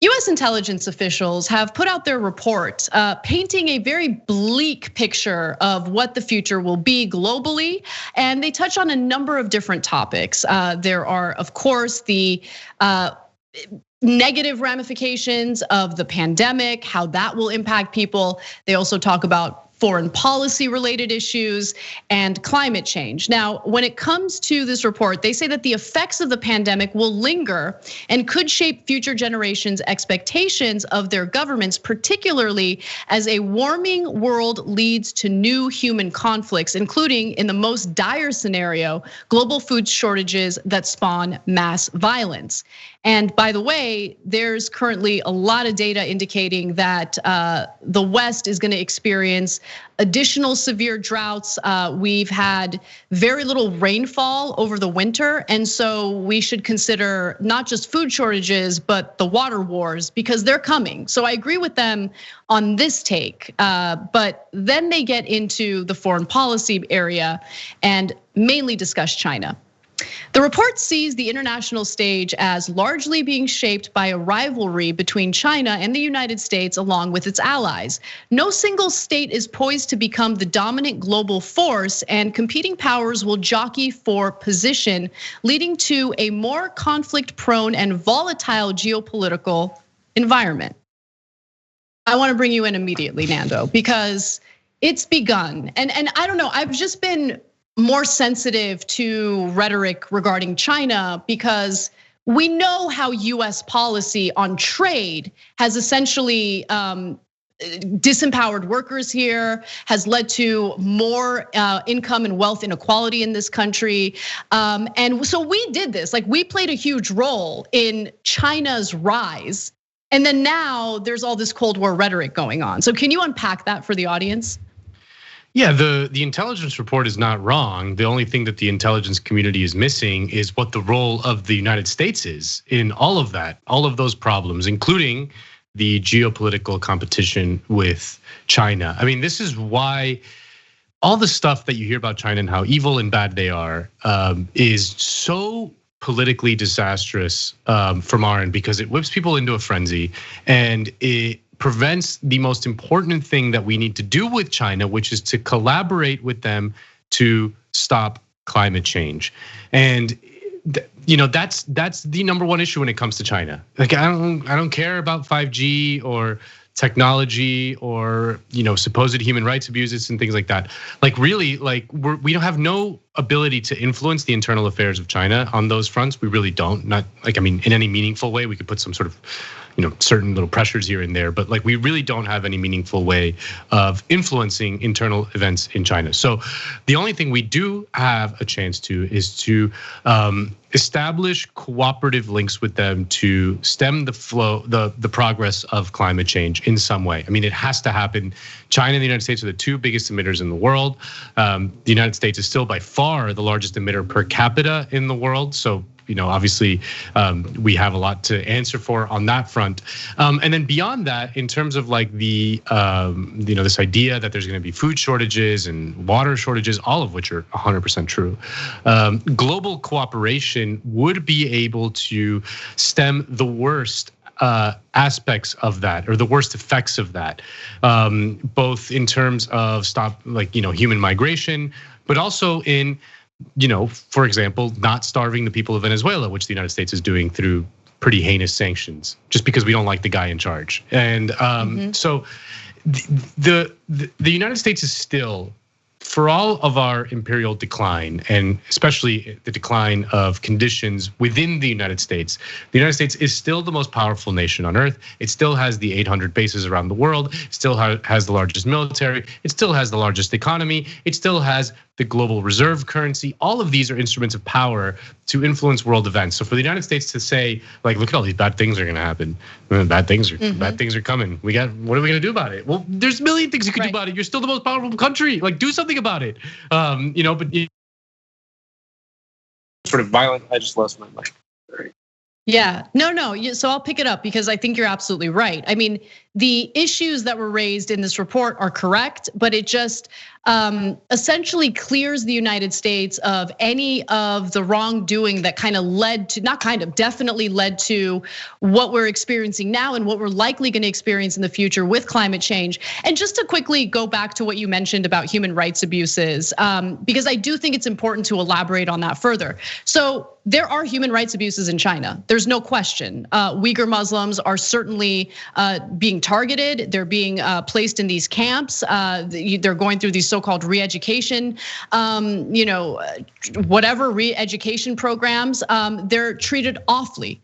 US intelligence officials have put out their report painting a very bleak picture of what the future will be globally. And they touch on a number of different topics. There are, of course, the negative ramifications of the pandemic, how that will impact people. They also talk about foreign policy related issues and climate change. Now, when it comes to this report, they say that the effects of the pandemic will linger and could shape future generations' expectations of their governments, particularly as a warming world leads to new human conflicts, including, in the most dire scenario, global food shortages that spawn mass violence. And by the way, there's currently a lot of data indicating that the West is going to experience additional severe droughts. We've had very little rainfall over the winter. And so we should consider not just food shortages, but the water wars, because they're coming. So I agree with them on this take. But then they get into the foreign policy area and mainly discuss China. The report sees the international stage as largely being shaped by a rivalry between China and the United States along with its allies. No single state is poised to become the dominant global force, and competing powers will jockey for position, leading to a more conflict-prone and volatile geopolitical environment. I want to bring you in immediately, Nando, because it's begun. And I don't know, I've just been more sensitive to rhetoric regarding China because we know how US policy on trade has essentially disempowered workers here, has led to more income and wealth inequality in this country. And so we did this, like we played a huge role in China's rise. And then now there's all this Cold War rhetoric going on. So can you unpack that for the audience? Yeah, the intelligence report is not wrong. The only thing that the intelligence community is missing is what the role of the United States is in all of that, all of those problems, including the geopolitical competition with China. I mean, this is why all the stuff that you hear about China and how evil and bad they are is so politically disastrous from our end, because it whips people into a frenzy and it prevents the most important thing that we need to do with China, which is to collaborate with them to stop climate change. And that's the number one issue when it comes to China. Like I don't care about 5G or technology or supposed human rights abuses and things like that. Like really, like we don't have no ability to influence the internal affairs of China on those fronts. We really don't. Not like, I mean, in any meaningful way. We could put some sort of certain little pressures here and there, but like we really don't have any meaningful way of influencing internal events in China. So the only thing we do have a chance to is to establish cooperative links with them to stem the flow, the progress of climate change in some way. I mean, it has to happen. China and the United States are the two biggest emitters in the world. The United States is still by far the largest emitter per capita in the world. So obviously we have a lot to answer for on that front. And then beyond that, in terms of like the this idea that there's going to be food shortages and water shortages, all of which are 100% true. Global cooperation would be able to stem the worst aspects of that, or the worst effects of that, both in terms of human migration, but also in for example, not starving the people of Venezuela, which the United States is doing through pretty heinous sanctions, just because we don't like the guy in charge. And so the United States is still, for all of our imperial decline, and especially the decline of conditions within the United States is still the most powerful nation on earth. It still has the 800 bases around the world, it still has the largest military, it still has the largest economy, it still has the global reserve currency. All of these are instruments of power to influence world events. So for the United States to say, like, look at all these bad things are going to happen. Bad things are coming. What are we going to do about it? Well, there's a million things you can do about it. You're still the most powerful country. Like, do something about it. But sort of violent. I just lost my mic. Yeah, no. So I'll pick it up because I think you're absolutely right. I mean, the issues that were raised in this report are correct, but it just essentially clears the United States of any of the wrongdoing that kind of led to, definitely led to what we're experiencing now and what we're likely going to experience in the future with climate change. And just to quickly go back to what you mentioned about human rights abuses, because I do think it's important to elaborate on that further. So there are human rights abuses in China. There's no question. Uyghur Muslims are certainly being targeted. They're being placed in these camps. They're going through these so-called re-education, whatever re-education programs. They're treated awfully.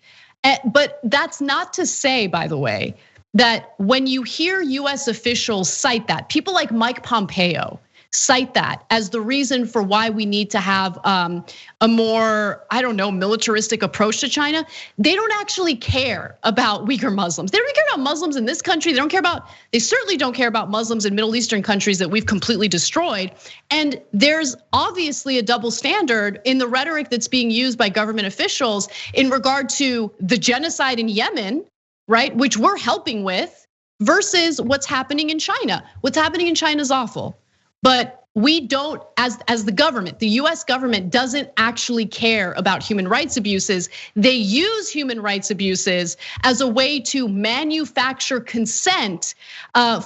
But that's not to say, by the way, that when you hear US officials cite that, people like Mike Pompeo cite that as the reason for why we need to have a more, militaristic approach to China. They don't actually care about Uyghur Muslims. They don't care about Muslims in this country. They certainly don't care about Muslims in Middle Eastern countries that we've completely destroyed. And there's obviously a double standard in the rhetoric that's being used by government officials in regard to the genocide in Yemen, right? Which we're helping with, versus what's happening in China. What's happening in China is awful. But we don't, as the government, the US government doesn't actually care about human rights abuses. They use human rights abuses as a way to manufacture consent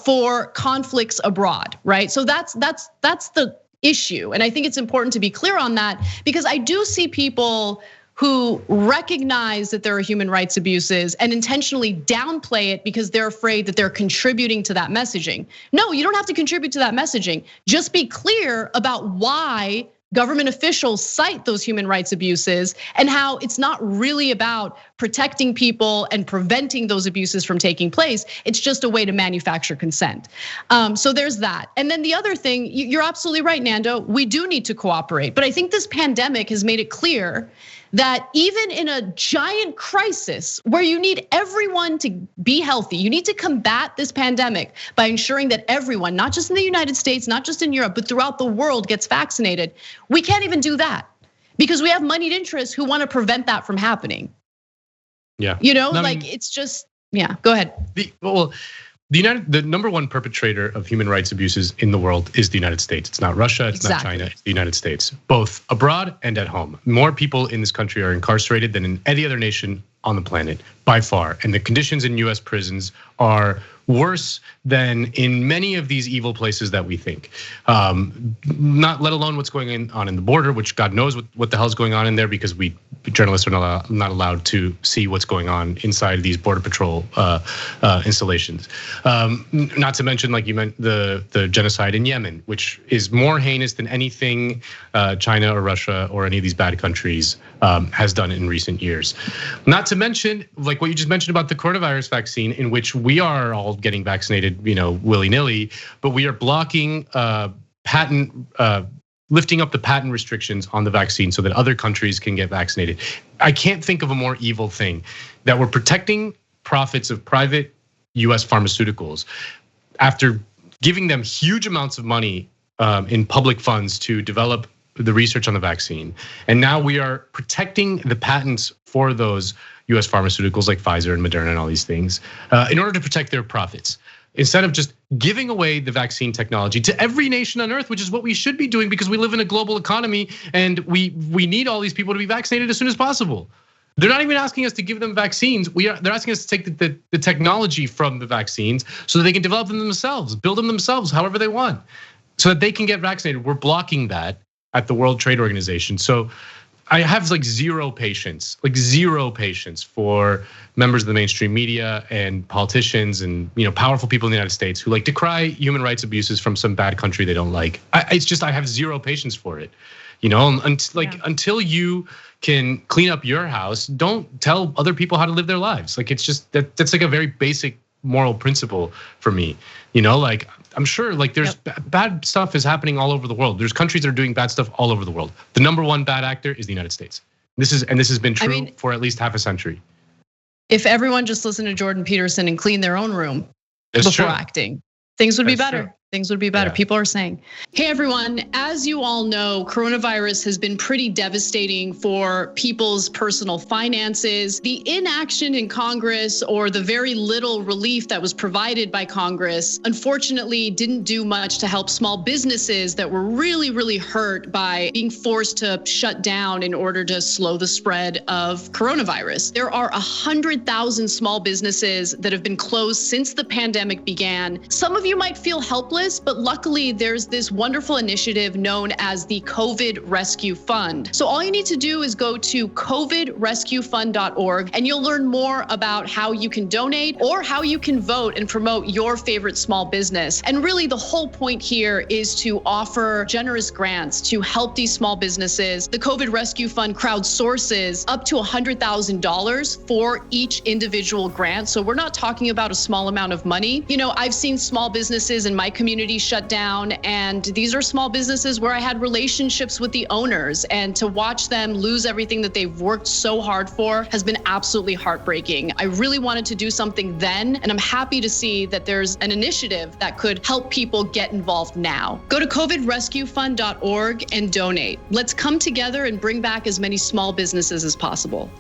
for conflicts abroad, right? So that's the issue. And I think it's important to be clear on that, because I do see people who recognize that there are human rights abuses and intentionally downplay it because they're afraid that they're contributing to that messaging. No, you don't have to contribute to that messaging. Just be clear about why government officials cite those human rights abuses and how it's not really about protecting people and preventing those abuses from taking place. It's just a way to manufacture consent. So there's that. And then the other thing, you're absolutely right, Nando, we do need to cooperate. But I think this pandemic has made it clear that even in a giant crisis where you need everyone to be healthy, you need to combat this pandemic by ensuring that everyone, not just in the United States, not just in Europe, but throughout the world gets vaccinated. We can't even do that because we have moneyed interests who want to prevent that from happening. Yeah. It's just, yeah, go ahead. The number one perpetrator of human rights abuses in the world is the United States. It's not Russia, it's not China, it's the United States, both abroad and at home. More people in this country are incarcerated than in any other nation on the planet by far. And the conditions in US prisons are worse than in many of these evil places that we think. Not let alone what's going on in the border, which God knows what the hell's going on in there, because we journalists are not allowed to see what's going on inside these border patrol installations. Not to mention, like you meant, the genocide in Yemen, which is more heinous than anything China or Russia or any of these bad countries has done in recent years. Not to mention, like what you just mentioned about the coronavirus vaccine, in which we are all getting vaccinated, willy-nilly, but we are blocking lifting up the patent restrictions on the vaccine so that other countries can get vaccinated. I can't think of a more evil thing, that we're protecting profits of private US pharmaceuticals after giving them huge amounts of money in public funds to develop the research on the vaccine. And now we are protecting the patents for those US pharmaceuticals like Pfizer and Moderna and all these things in order to protect their profits, instead of just giving away the vaccine technology to every nation on earth, which is what we should be doing because we live in a global economy and we need all these people to be vaccinated as soon as possible. They're not even asking us to give them vaccines. They're asking us to take the technology from the vaccines so that they can develop them themselves, build them themselves, however they want, so that they can get vaccinated. We're blocking that at the World Trade Organization. So I have zero patience for members of the mainstream media and politicians and powerful people in the United States who decry human rights abuses from some bad country they don't like. I have zero patience for it. Until you can clean up your house, don't tell other people how to live their lives. It's just that's a very basic moral principle for me. I'm sure there's bad stuff is happening all over the world. There's countries that are doing bad stuff all over the world. The number one bad actor is the United States. This has been true for at least half a century. If everyone just listened to Jordan Peterson and cleaned their own room before acting, things would be better. Things would be better. People are saying, hey everyone, As you all know, coronavirus has been pretty devastating for people's personal finances. The inaction in Congress, or the very little relief that was provided by Congress, unfortunately didn't do much to help small businesses that were really, really hurt by being forced to shut down in order to slow the spread of coronavirus. There are 100,000 small businesses that have been closed since the pandemic began. Some of you might feel helpless, but luckily there's this wonderful initiative known as the COVID Rescue Fund. So all you need to do is go to covidrescuefund.org and you'll learn more about how you can donate or how you can vote and promote your favorite small business. And really the whole point here is to offer generous grants to help these small businesses. The COVID Rescue Fund crowdsources up to $100,000 for each individual grant. So we're not talking about a small amount of money. You know, I've seen small businesses in my community shut down, and these are small businesses where I had relationships with the owners, and to watch them lose everything that they've worked so hard for has been absolutely heartbreaking. I really wanted to do something then, and I'm happy to see that there's an initiative that could help people get involved now. Go to covidrescuefund.org and donate. Let's come together and bring back as many small businesses as possible.